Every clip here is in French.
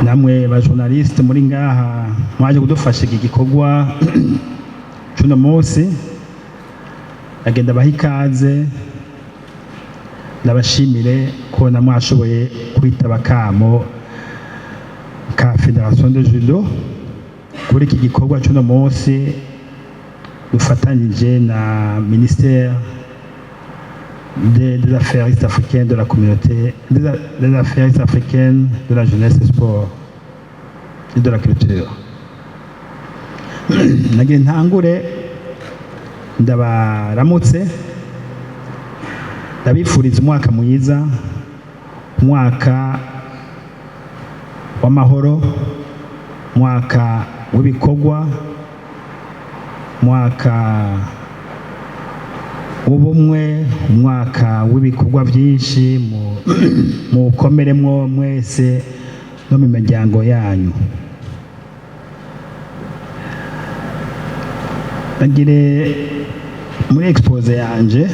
namwe ba journaliste muri ngaha mwaje kudufasha iki gikorwa cuno munsi agenda baha ikaze ndabashimire ko namwashoboye kwitaba kamo ka Fédération de Judo kuri iki gikorwa cuno munsi dufatanyije na ministère des affaires africaines de la communauté, des affaires africaines de la jeunesse et sport et de la culture. Nagira ntangure ndabaramutse ndabifuriza umwaka mwiza, umwaka w'amahoro, umwaka w'ibikorwa, umwaka ubumwe, umwaka w'ibikorwa byinshi mukomeremwo mwese no mu miryango yanyu. Nagire muri expose yanje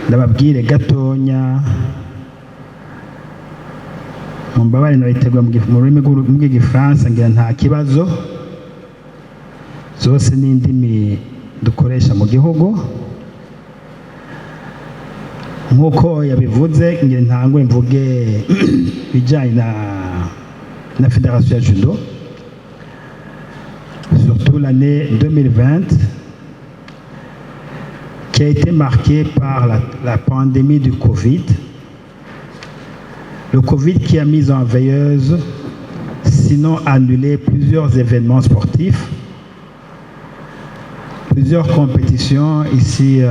ndababwire gatonya mumbabare nabitegwa mu rurimi rw'igifaransa ngira nta kibazo, zose n'indimi dukoresha mu gihugu. Nk'uko yabivuze ngira ntangwe mvuge bijyanye na Fédération ya Judo, surtout l'année 2020 qui a été marquée par la pandémie du Covid. Le Covid qui a mis en veilleuse, sinon annulé, plusieurs événements sportifs, plusieurs compétitions ici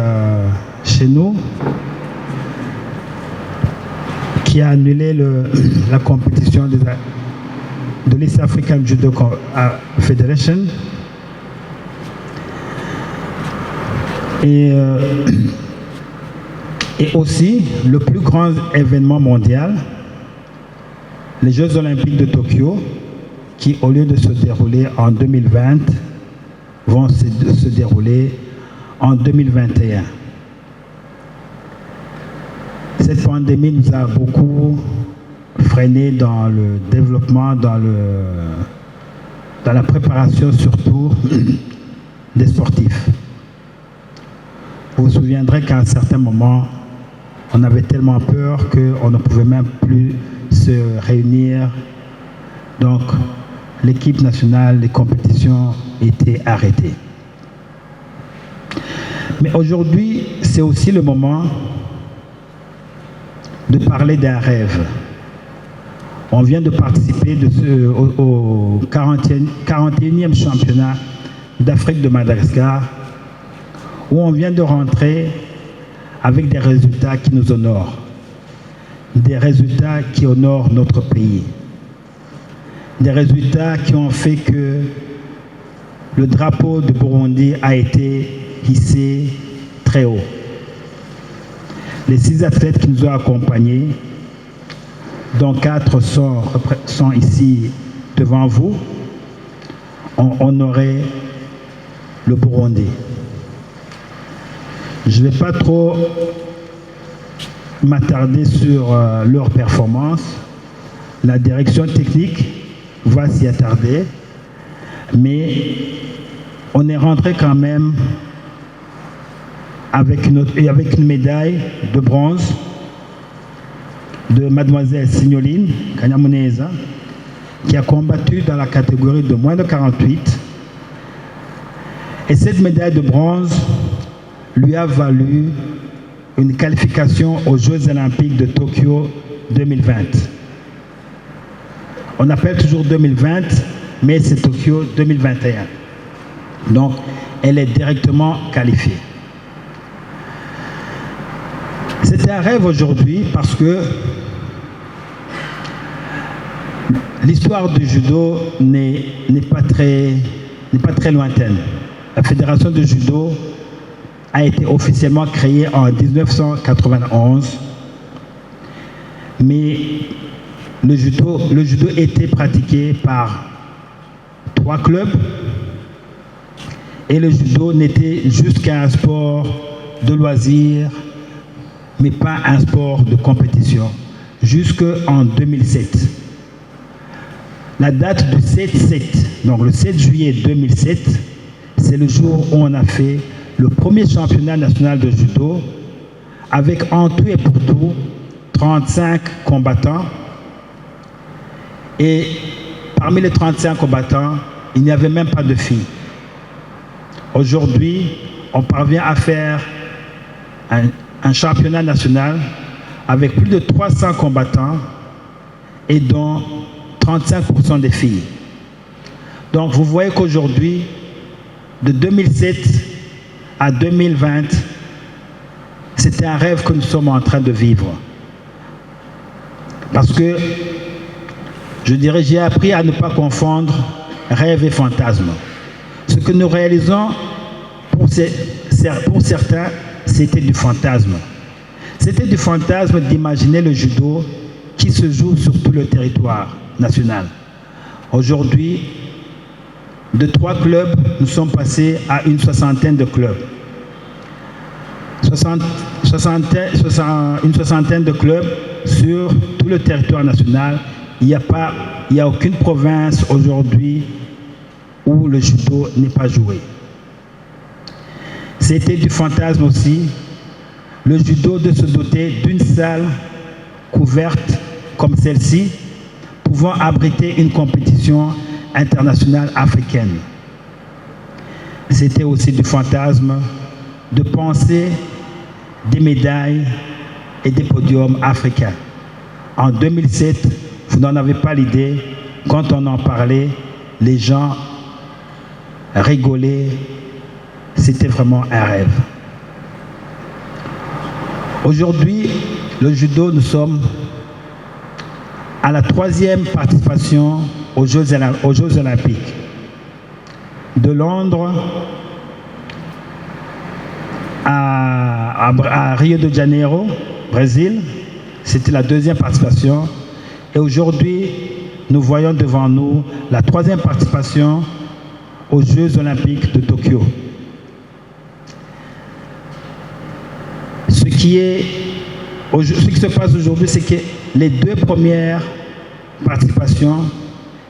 chez nous, qui a annulé la compétition de l'East African Judo Federation et aussi le plus grand événement mondial, les Jeux Olympiques de Tokyo, qui au lieu de se dérouler en 2020 vont se dérouler en 2021. Cette pandémie nous a beaucoup freiné dans le développement, dans la préparation surtout des sportifs. Vous vous souviendrez qu'à un certain moment, on avait tellement peur qu'on ne pouvait même plus se réunir. Donc, l'équipe nationale, les compétitions étaient arrêtées. Mais aujourd'hui, c'est aussi le moment de parler d'un rêve. On vient de participer au 41e championnat d'Afrique de Madagascar, où on vient de rentrer avec des résultats qui nous honorent, des résultats qui honorent notre pays, des résultats qui ont fait que le drapeau de Burundi a été hissé très haut. Les 6 athlètes qui nous ont accompagnés, dont 4 sont ici devant vous, ont honoré le Burundi. Je ne vais pas trop m'attarder sur leur performance. La direction technique va s'y attarder, mais on est rentré quand même avec une médaille de bronze de mademoiselle Signoline Kanyamuneza, qui a combattu dans la catégorie de moins de 48. Et cette médaille de bronze lui a valu une qualification aux Jeux Olympiques de Tokyo 2020. On appelle toujours 2020, mais c'est Tokyo 2021. Donc, elle est directement qualifiée. C'est un rêve aujourd'hui parce que l'histoire du judo n'est pas très lointaine. La Fédération de judo a été officiellement créée en 1991, mais le judo était pratiqué par 3 clubs et le judo n'était juste qu'un sport de loisir, mais pas un sport de compétition, jusqu'en 2007. La date du 7-7, donc le 7 juillet 2007, c'est le jour où on a fait le premier championnat national de judo, avec en tout et pour tout 35 combattants. Et parmi les 35 combattants, il n'y avait même pas de filles. Aujourd'hui, on parvient à faire un championnat national avec plus de 300 combattants et dont 35% des filles. Donc vous voyez qu'aujourd'hui, de 2007 à 2020, c'était un rêve que nous sommes en train de vivre. Parce que, je dirais, j'ai appris à ne pas confondre rêve et fantasme. Ce que nous réalisons, pour certains, c'était du fantasme. C'était du fantasme d'imaginer le judo qui se joue sur tout le territoire national. Aujourd'hui, de 3 clubs, nous sommes passés à une soixantaine de clubs. Une soixantaine de clubs sur tout le territoire national. Il n'y a aucune province aujourd'hui où le judo n'est pas joué. C'était du fantasme aussi, le judo de se doter d'une salle couverte comme celle-ci, pouvant abriter une compétition internationale africaine. C'était aussi du fantasme de penser des médailles et des podiums africains. En 2007, vous n'en avez pas l'idée, quand on en parlait, les gens rigolaient, c'était vraiment un rêve. Aujourd'hui, le judo, nous sommes à la 3e participation aux Jeux olympiques. De Londres à Rio de Janeiro, Brésil, c'était la 2e participation. Et aujourd'hui, nous voyons devant nous la 3e participation aux Jeux olympiques de Tokyo. Ce qui se passe aujourd'hui, c'est que les 2 premières participations,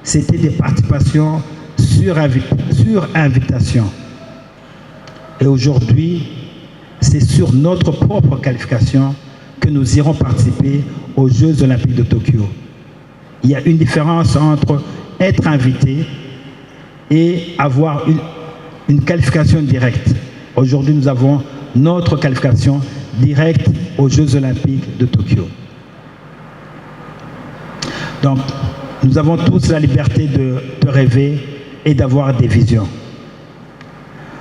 c'était des participations sur invitation. Et aujourd'hui, c'est sur notre propre qualification que nous irons participer aux Jeux olympiques de Tokyo. Il y a une différence entre être invité et avoir une qualification directe. Aujourd'hui, nous avons notre qualification directe aux Jeux olympiques de Tokyo. Donc, nous avons tous la liberté de rêver et d'avoir des visions.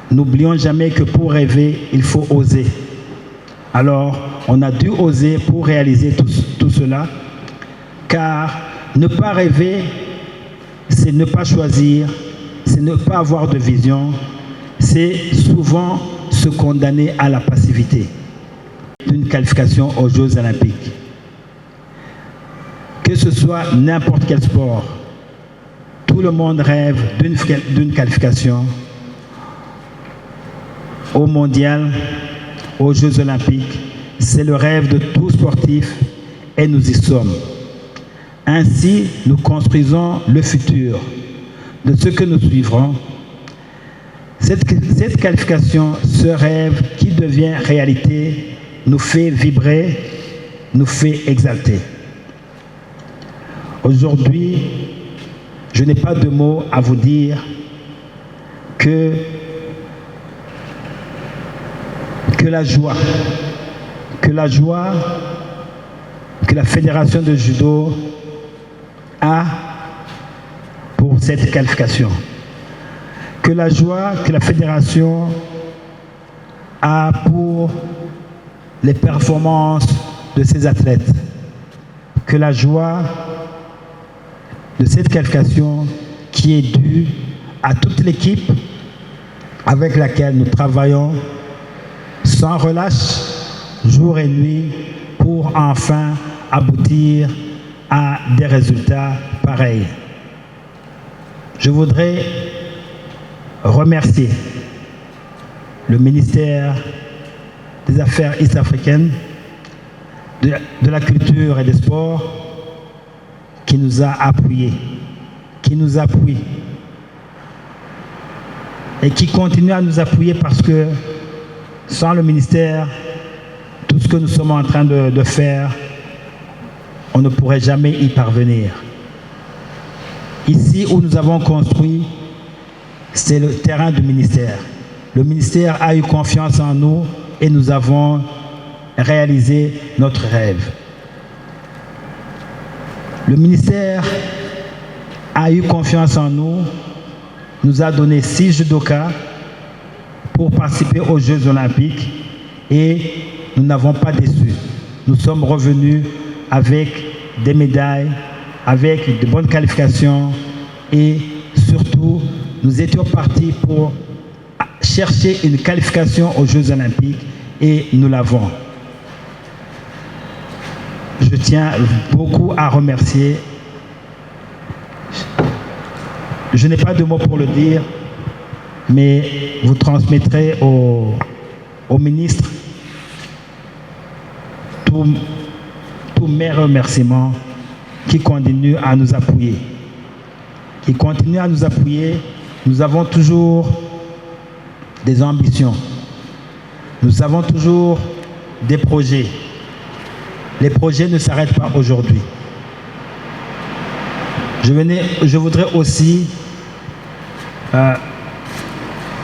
N'oublions jamais que pour rêver, il faut oser. Alors, on a dû oser pour réaliser tout cela, car ne pas rêver, c'est ne pas choisir, c'est ne pas avoir de vision, c'est souvent se condamner à la passivité d'une qualification aux Jeux olympiques. Que ce soit n'importe quel sport, tout le monde rêve d'une qualification au mondial, aux Jeux olympiques. C'est le rêve de tout sportif et nous y sommes. Ainsi, nous construisons le futur de ce que nous suivrons. Cette qualification, ce rêve qui devient réalité, nous fait vibrer, nous fait exalter. Aujourd'hui, je n'ai pas de mots à vous dire que la joie que la Fédération de judo a pour cette qualification, que la joie que la Fédération a pour les performances de ses athlètes, que la joie de cette qualification qui est due à toute l'équipe avec laquelle nous travaillons sans relâche, jour et nuit, pour enfin aboutir à des résultats pareils. Je voudrais remercier le ministère des Affaires est-africaines, de la culture et des sports, qui nous a appuyés, qui nous appuie et qui continue à nous appuyer parce que sans le ministère, tout ce que nous sommes en train de faire, on ne pourrait jamais y parvenir. Ici où nous avons construit, c'est le terrain du ministère. Le ministère a eu confiance en nous et nous avons réalisé notre rêve. Le ministère a eu confiance en nous, nous a donné 6 judokas pour participer aux Jeux Olympiques et nous n'avons pas déçu. Nous sommes revenus avec des médailles, avec de bonnes qualifications et surtout, nous étions partis pour chercher une qualification aux Jeux Olympiques et nous l'avons. Je tiens beaucoup à remercier. Je n'ai pas de mots pour le dire, mais vous transmettrez au ministre tous mes remerciements qui continuent à nous appuyer. Qui continuent à nous appuyer. Nous avons toujours des ambitions. Nous avons toujours des projets. Les projets ne s'arrêtent pas aujourd'hui. Je voudrais aussi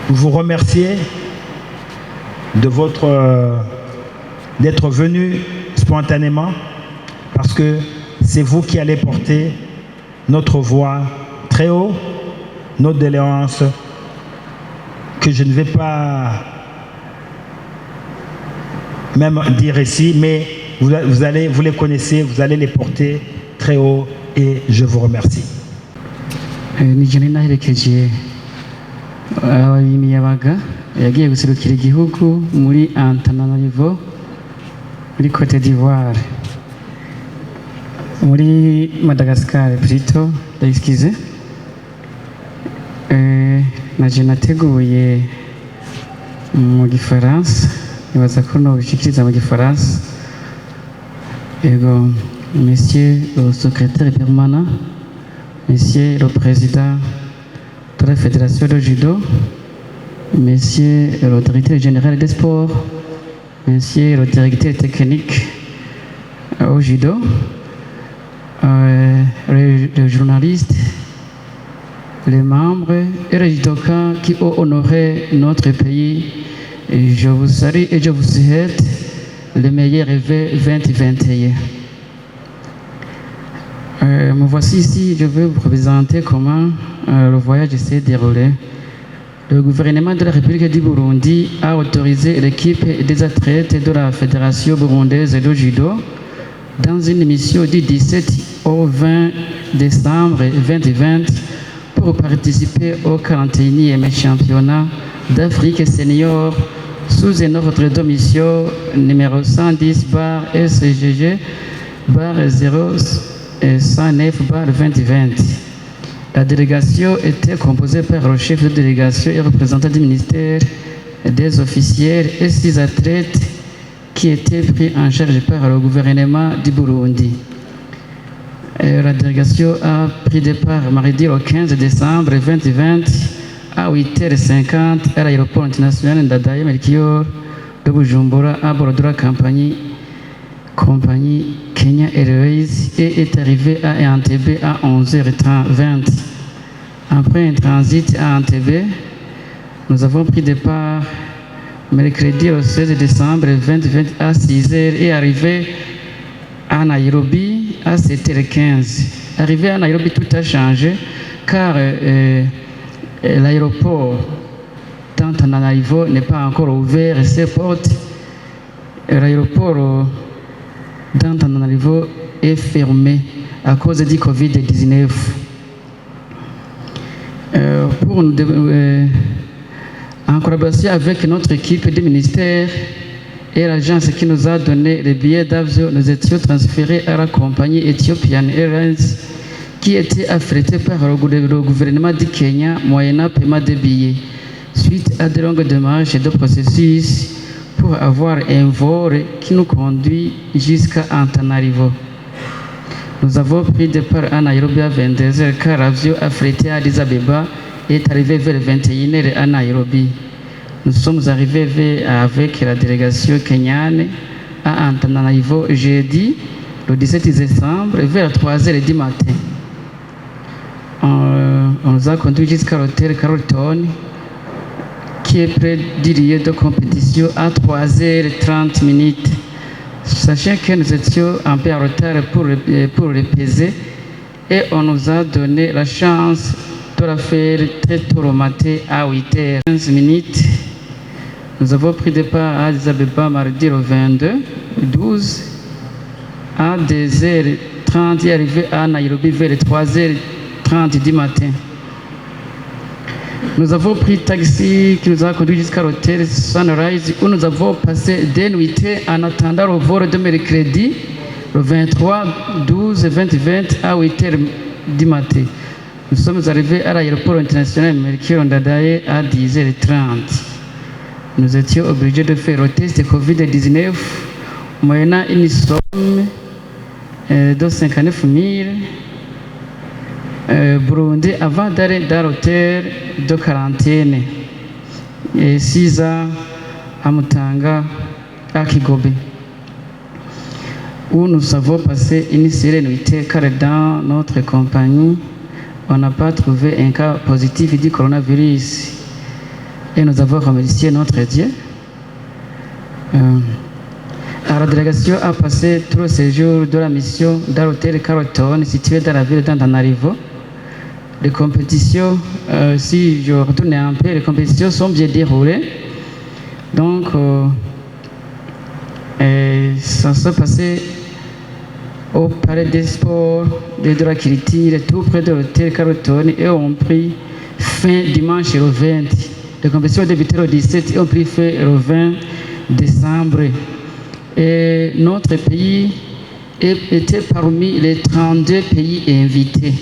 vous remercier d'être venu spontanément parce que c'est vous qui allez porter notre voix très haut, notre doléance que je ne vais pas même dire ici, mais vous les connaissez, vous allez les porter très haut et je vous remercie. Imiyabaga yagiye guserukira igihugu muri Antananarivo muri Côte d'Ivoire muri Madagascar plutôt excusez naje nateguye mu gifaransa nibaza ko no bishikiriza mu gifaransa ego monsieur le secrétaire permanent monsieur le président de la Fédération de Judo, Monsieur le directeur général des sports, Monsieur le directeur technique au Judo, les journalistes, les membres et les judokas qui ont honoré notre pays. Et je vous salue et je vous souhaite le meilleur vœu 2021. Me voici ici, je vais vous présenter comment le voyage s'est déroulé. Le gouvernement de la République du Burundi a autorisé l'équipe des athlètes de la Fédération burundaise de judo dans une mission du 17 au 20 décembre 2020 pour participer au 41e championnat d'Afrique senior sous un ordre de mission numéro 110/SGG/0/109/2020. La délégation était composée par le chef de délégation et représentant du ministère, des officiels et 6 athlètes qui étaient pris en charge par le gouvernement du Burundi. La délégation a pris départ mardi le 15 décembre 2020 à 8h50 à l'aéroport international Ndadaye Melchior de Bujumbura à bord de la compagnie Kenya Airways et est arrivé à Entebbe à 11h20. Après un transit à Entebbe, nous avons pris départ mercredi le 16 décembre 2020 à 6h et arrivé à Nairobi à 7h15. Arrivé à Nairobi, tout a changé car l'aéroport d'Antananarivo n'est pas encore ouvert ses portes. L'aéroport d'Antananarivo est fermé à cause du Covid-19. En collaboration avec notre équipe du ministère et l'agence qui nous a donné les billets d'avion, nous étions transférés à la compagnie Ethiopian Airlines qui était affrétée par le gouvernement du Kenya moyennant paiement des billets. suite à de longues démarches et de processus pour avoir un vol qui nous conduit jusqu'à Antananarivo. Nous avons pris départ à Nairobi à 22h car l'avion affrété à Addis Abeba est arrivé vers 21h à Nairobi. Nous sommes arrivés avec la délégation kenyane à Antananarivo jeudi, le 17 décembre, vers 3h du matin. On nous a conduit jusqu'à l'hôtel Carlton, qui est près du lieu de compétition à 3h30. Sachant que nous étions un peu en retard pour le peser, et on nous a donné la chance de la faire très tôt le matin à 8h15. Nous avons pris départ à Addis Abeba mardi le 22, 12 à 2h30 et arrivé à Nairobi vers 3h30 du matin. Nous avons pris taxi qui nous a conduit jusqu'à l'hôtel Sunrise où nous avons passé des nuitées en attendant le vol de mercredi le 23, 12 et 20 à 8h du matin. Nous sommes arrivés à l'aéroport international Melchior Ndadaye à 10h30. Nous étions obligés de faire le test Covid-19 moyennant une somme de 59 000 Burundi avant d'aller dans l'hôtel de quarantaine et 6 ans à Mutanga, à Kigobe, où nous avons passé une sérénité car dans notre compagnie, on n'a pas trouvé un cas positif du coronavirus. Et nous avons remercié notre Dieu. La délégation a passé tout le séjour de la mission dans l'hôtel Carlton, situé dans la ville d'Antananarivo. Les compétitions, si je retourne un peu, les compétitions sont bien déroulées. Donc, ça s'est passé au palais des sports de la culture, tout près de l'hôtel Carlton, et ont pris fin dimanche le 20. Les compétitions débutaient le 17 et ont pris fin le 20 décembre. Et notre pays était parmi les 32 pays invités.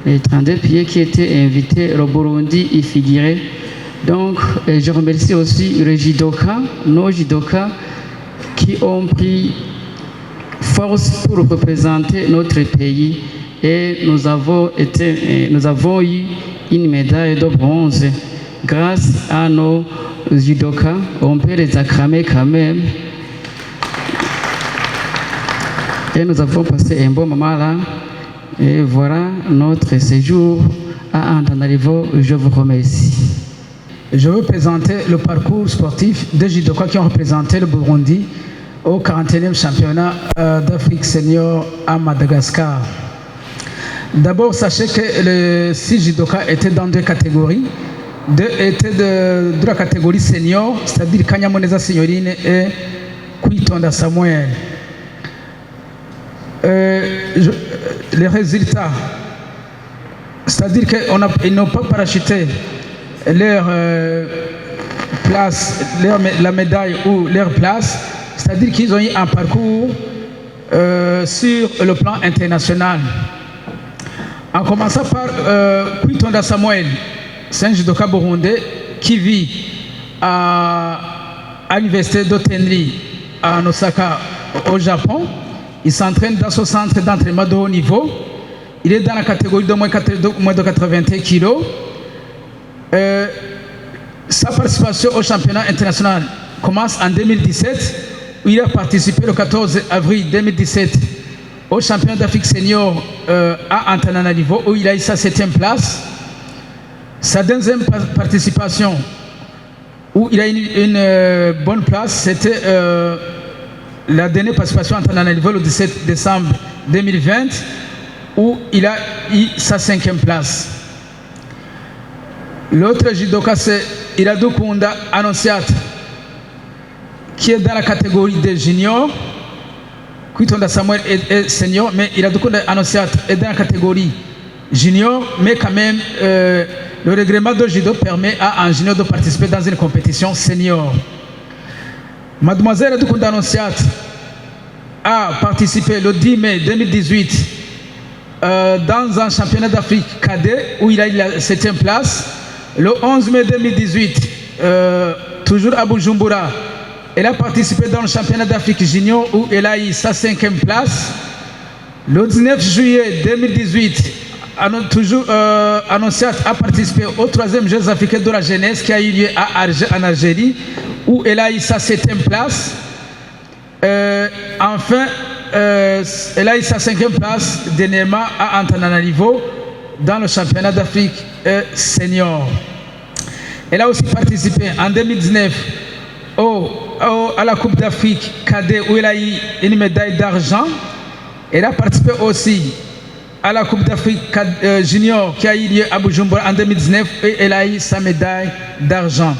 Les 32 pays qui étaient invités, le Burundi y figurait. Donc, je remercie aussi les judokas, nos judokas, qui ont pris force pour représenter notre pays. Et nous avons eu une médaille de bronze grâce à nos judokas. On peut les acclamer quand même. Et nous avons passé un bon moment là. Et voilà notre séjour à Antananarivo. Je vous remercie. Je veux présenter le parcours sportif des judokas qui ont représenté le Burundi au 41e championnat d'Afrique senior à Madagascar. D'abord, sachez que les 6 judokas étaient dans 2 catégories. 2 étaient de la catégorie senior, c'est-à-dire Kanyamoneza Signorine et Kwitonda Samuel. Les résultats, c'est-à-dire qu'ils n'ont pas parachuté leur place, la médaille ou leur place, c'est-à-dire qu'ils ont eu un parcours sur le plan international. En commençant par Kwitonda Samuel, c'est un judoka burundais qui vit à l'université d'Otenri en Osaka au Japon. Il s'entraîne dans ce centre d'entraînement de haut niveau. Il est dans la catégorie de moins de 81 kg. Sa participation au championnat international commence en 2017, où il a participé le 14 avril 2017 au championnat d'Afrique senior à Antananarivo, où il a eu sa 7e place. Sa deuxième participation, où il a eu une bonne place, c'était la dernière participation à Antananarivo le 17 décembre 2020, où il a eu sa 5e place. L'autre judoka, c'est Iradou Kunda Annonciat, qui est dans la catégorie des juniors. Kwitonda Samuel est senior, mais Iradou Kunda Annonciat est dans la catégorie junior, mais quand même, le règlement de judo permet à un junior de participer dans une compétition senior. Mademoiselle Iradou Kunda Annonciat a participé le 10 mai 2018 dans un championnat d'Afrique cadet où il a eu la 7e place. Le 11 mai 2018, toujours à Bujumbura, elle a participé dans le championnat d'Afrique junior où elle a eu sa 5e place. Le 19 juillet 2018, Annonciat a participé au 3e Jeux africains de la jeunesse qui a eu lieu à Alger, en Algérie, où elle a eu sa 7e place. Enfin, elle a eu sa 5e place dernièrement à Antananarivo dans le championnat d'Afrique senior. Elle a aussi participé en 2019 à la Coupe d'Afrique cadet où elle a eu une médaille d'argent. Elle a participé aussi à la Coupe d'Afrique junior qui a eu lieu à Bujumbura en 2019 et elle a eu sa médaille d'argent.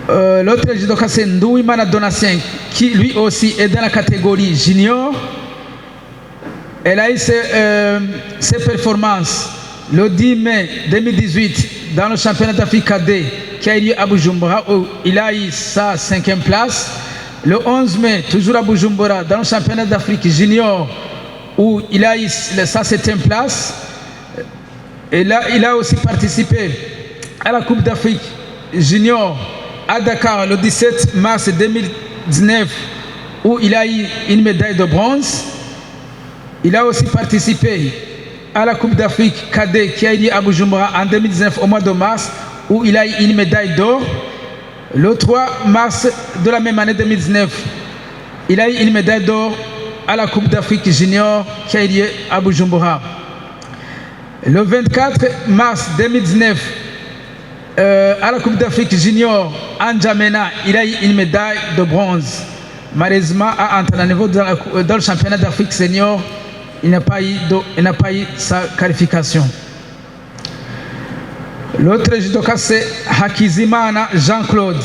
L'autre judoka c'est Ndouimana Donatien qui lui aussi est dans la catégorie junior. Elle a eu ses performances le 10 mai 2018 dans le championnat d'Afrique cadet qui a eu lieu à Bujumbura où il a eu sa 5e place. Le 11 mai, toujours à Bujumbura, dans le championnat d'Afrique junior où il a eu sa 7e place. Et là, il a aussi participé à la Coupe d'Afrique junior à Dakar le 17 mars 2019 où il a eu une médaille de bronze. Il a aussi participé à la Coupe d'Afrique cadet qui a eu lieu à Bujumbura en 2019 au mois de mars où il a eu une médaille d'or. Le 3 mars de la même année 2019, il a eu une médaille d'or à la Coupe d'Afrique junior qui a eu lieu à Bujumbura. Le 24 mars 2019, à la Coupe d'Afrique junior en N'Djamena, il a eu une médaille de bronze. Malheureusement, à Antananarivo, dans le championnat d'Afrique senior, il n'a pas eu sa qualification. L'autre judoka c'est Hakizimana Jean-Claude,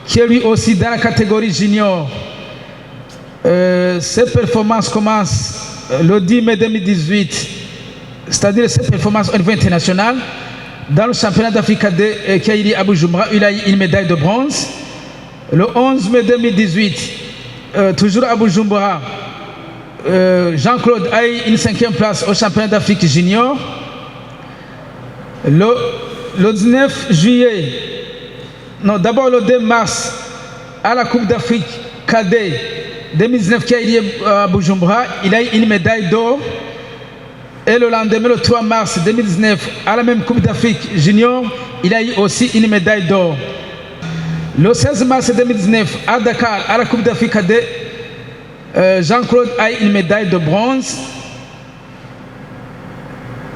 qui est lui aussi dans la catégorie junior. Ses performances commencent le 10 mai 2018, c'est-à-dire ses performances au niveau international. Dans le championnat d'Afrique qui a eu lieu à Bujumbura, il a eu une médaille de bronze. Le 11 mai 2018, toujours à Bujumbura, Jean-Claude a eu une 5e place au championnat d'Afrique junior. Le 19 juillet, non, d'abord le 2 mars, à la Coupe d'Afrique cadet 2019 qui a eu lieu à Bujumbura, il a eu une médaille d'or. Et le lendemain, le 3 mars 2019, à la même Coupe d'Afrique junior, il a eu aussi une médaille d'or. Le 16 mars 2019, à Dakar, à la Coupe d'Afrique cadet, Jean-Claude a eu une médaille de bronze.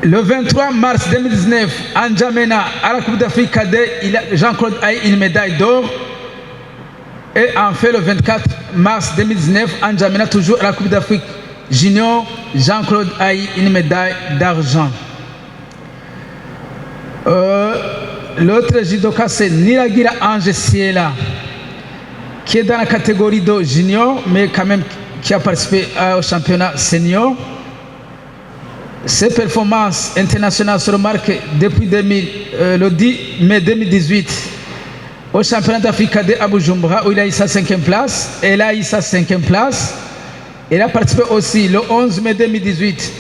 Le 23 mars 2019, à N'Djamena, à la Coupe d'Afrique cadet, Jean-Claude a eu une médaille d'or. Et enfin, le 24 mars 2019, à N'Djamena, toujours à la Coupe d'Afrique junior, Jean-Claude a eu une médaille d'argent. L'autre judoka, c'est Niragira Ange Siela, qui est dans la catégorie de junior, mais quand même qui a participé au championnat senior. Ses performances internationales se remarquent depuis le 10 mai 2018 au championnat d'Afrique cadet à Bujumbura où il a eu sa 5e place. Elle a eu sa 5e place. Elle a participé aussi le 11 mai 2018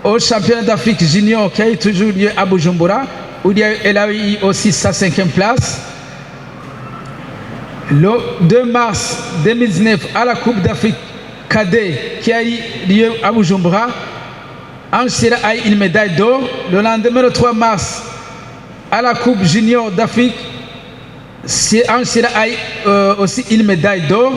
au championnat d'Afrique junior qui a eu toujours lieu à Bujumbura où elle a eu aussi sa 5e place. Le 2 mars 2019 à la Coupe d'Afrique cadet qui a eu lieu à Bujumbura, Ange Siela a eu une médaille d'or. Le lendemain, le 3 mars, à la Coupe junior d'Afrique, Ange Siela a eu aussi une médaille d'or.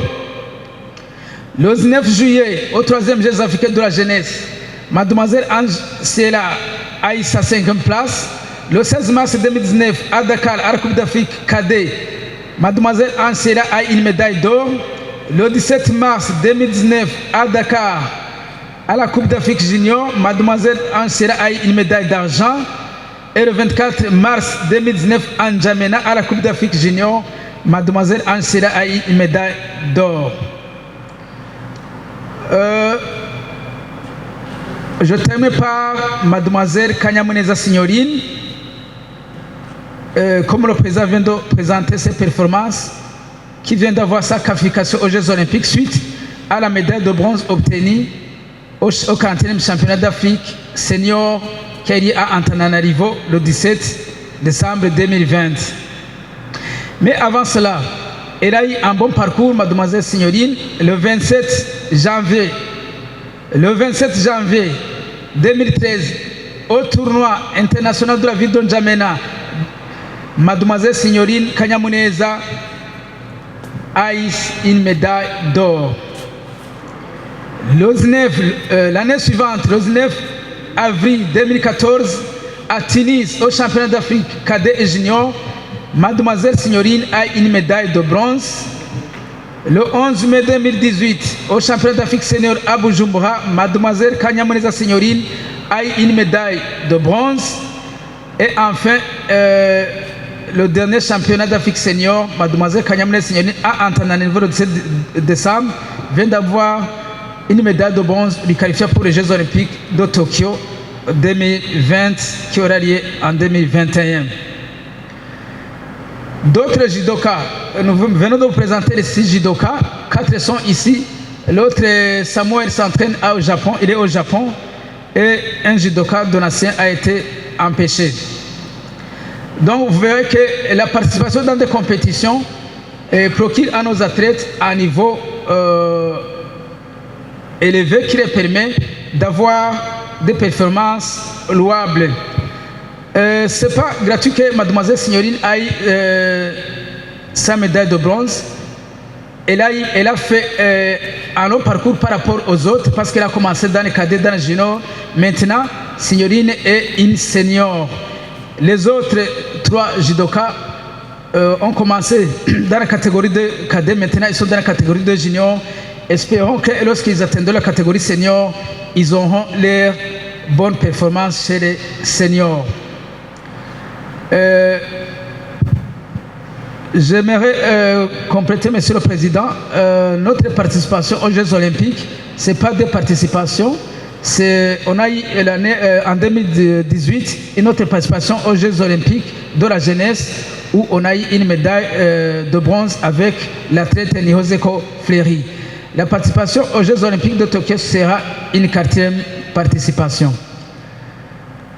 Le 19 juillet, au 3e Jeux africains de la jeunesse, Mademoiselle Ange Siela a eu sa 5e place. Le 16 mars 2019, à Dakar, à la Coupe d'Afrique cadet, Mademoiselle Ange Siela a eu une médaille d'or. Le 17 mars 2019, à Dakar, à la Coupe d'Afrique junior, Mademoiselle Ange Siela a eu une médaille d'argent. Et le 24 mars 2019, à N'Djamena, à la Coupe d'Afrique junior, Mademoiselle Ange Siela a eu une médaille d'or. Je termine par Mademoiselle Kanyamuneza Signorine. Comme le président vient de présenter ses performances, qui vient d'avoir sa qualification aux Jeux Olympiques suite à la médaille de bronze obtenue au 40e championnat d'Afrique senior qui a lieu à Antananarivo le 17 décembre 2020. Mais avant cela, elle a eu un bon parcours, mademoiselle Signorine, le 27 janvier 2013, au tournoi international de la ville de N'Djamena, mademoiselle Signorine Kanyamuneza a eu une médaille d'or. L'année suivante, le 9 avril 2014, à Tunis, au championnat d'Afrique cadet et junior, mademoiselle Signorine a une médaille de bronze. Le 11 mai 2018, au championnat d'Afrique senior à Bujumbura, mademoiselle Kanyamuneza Signorine a eu une médaille de bronze. Et enfin, le dernier championnat d'Afrique senior, mademoiselle Kanyamuneza Signorine à Antananarivo le 17 décembre, vient d'avoir une médaille de bronze lui qualifiée pour les Jeux Olympiques de Tokyo 2020 qui aura lieu en 2021. D'autres judokas, nous venons de vous présenter les 6 judokas, 4 sont ici. L'autre, Samuel, s'entraîne au Japon, il est au Japon. Et un judoka donatien a été empêché. Donc vous verrez que la participation dans des compétitions procure à nos athlètes un niveau élevé qui les permet d'avoir des performances louables. Ce n'est pas gratuit que mademoiselle Signorine a eu sa médaille de bronze. Elle a fait un long parcours par rapport aux autres parce qu'elle a commencé dans les cadets, dans les juniors. Maintenant, Signorine est une senior. Les autres 3 judokas ont commencé dans la catégorie de cadets. Maintenant, ils sont dans la catégorie de juniors. Espérons que lorsqu'ils atteindront la catégorie senior, ils auront leurs bonnes performances chez les seniors. J'aimerais compléter, Monsieur le Président, notre participation aux Jeux Olympiques, ce n'est pas des participations. On a eu en 2018 une autre participation aux Jeux Olympiques de la jeunesse où on a eu une médaille de bronze avec l'athlète Nihozeko Fleury. La participation aux Jeux Olympiques de Tokyo sera une 4e participation.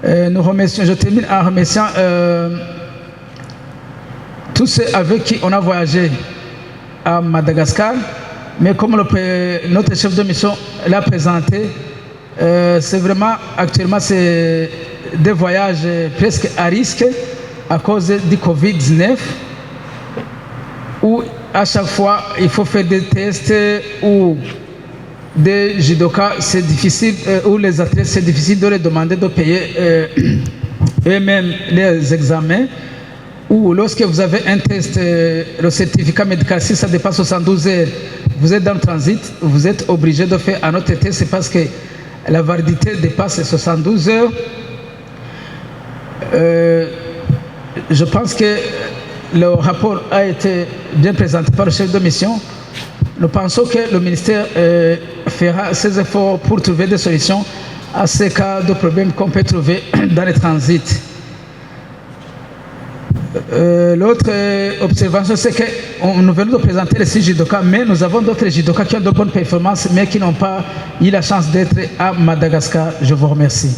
Je termine en remerciant tous ceux avec qui on a voyagé à Madagascar, mais comme notre chef de mission l'a présenté, c'est vraiment actuellement c'est des voyages presque à risque à cause du Covid-19 où à chaque fois il faut faire des tests ou des judokas, c'est difficile, ou les athlètes, c'est difficile de les demander de payer eux-mêmes les examens. Ou lorsque vous avez un test, le certificat médical, si ça dépasse 72 heures, vous êtes dans le transit, vous êtes obligé de faire un autre test, c'est parce que la validité dépasse 72 heures. Je pense que le rapport a été bien présenté par le chef de mission. Nous pensons que le ministère fera ses efforts pour trouver des solutions à ces cas de problèmes qu'on peut trouver dans les transits. L'autre observation, c'est que nous venons de présenter les 6 judokas, mais nous avons d'autres judokas qui ont de bonnes performances, mais qui n'ont pas eu la chance d'être à Madagascar. Je vous remercie.